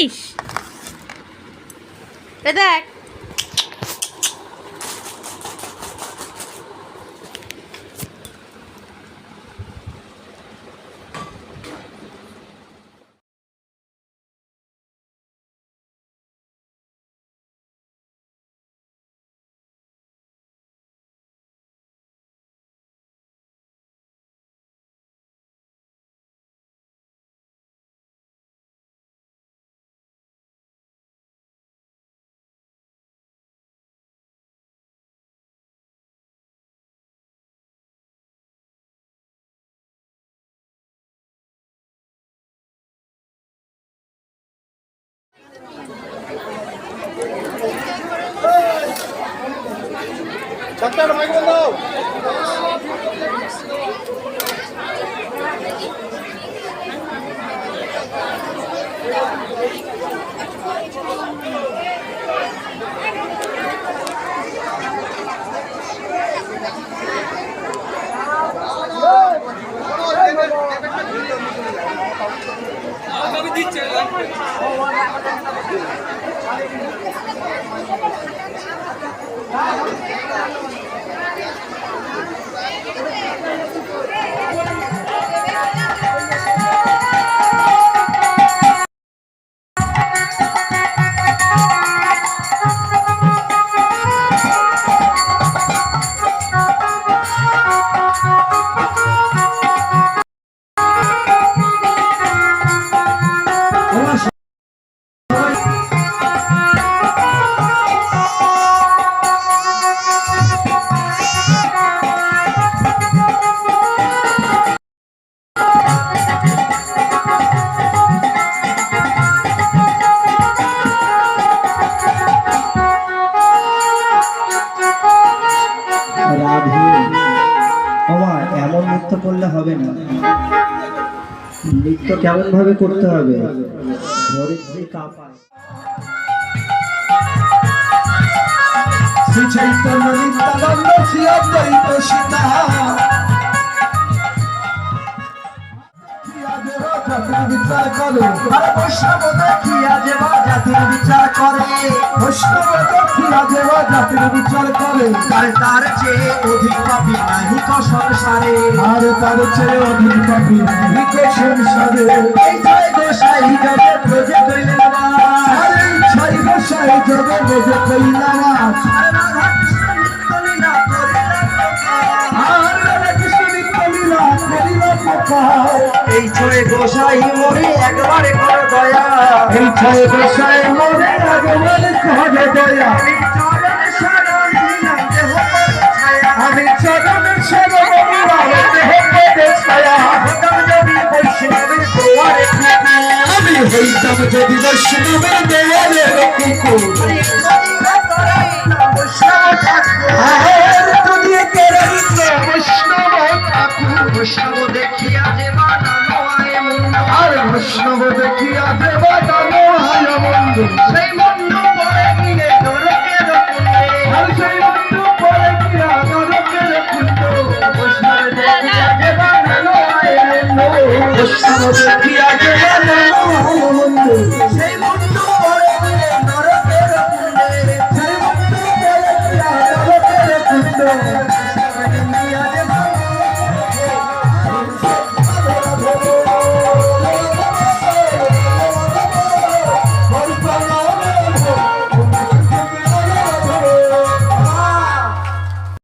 দেখেছিস? দেখ doctor micro দাও। দিচ্ছে এমন নৃত্য করলে হবে না। নৃত্য কেমন ভাবে করতে হবে? ধরিত্রী কাঁপায়। শ্রী চৈতন্য নিত্যানন্দ শ্রী অদ্বৈত সীতা বিচার করে, বৈষ্ণব দেখিয়া যে জাতির বিচার করে, বৈষ্ণব দেখিয়া যে জাতির বিচার করে, তার চেয়ে অধিক পাপী নাহি তো সংসারে, আর তার চেয়ে অধিক পাপী নাহি তো সংসারে। এই ছয় গোসাই জগে ব্রজে কইলেন বাস, এই ছয় গোসাই জগে ব্রজে কইলেন বাস। এই ছয় গোসাই মরে একবারে কর দয়া, এই ছয় গোসাই মরে একবারে কর দয়া। আমি চরণে শরণ দেহ পদে ছায়া, যদি বৈষ্ণবের দুয়ারে থাকি, আমি হইতাম যদি বৈষ্ণবের দুয়ারে কুকুর। বৈষ্ণব দেখিয়া যে বাটানো হয় মন্দ, আর বৈষ্ণব দেখিয়া যে বাটানো হয় মন্দ, সেই মন্দ পরে গিয়ে নরকের কুণ্ডে, আর সেই মন্দ পরে গিয়া নরকের কুণ্ড। বৈষ্ণব দেখিয়া যে বাটানো হয় মন্দ, বৈষ্ণব দেখিয়া যে বাটানো হয় মন্দ।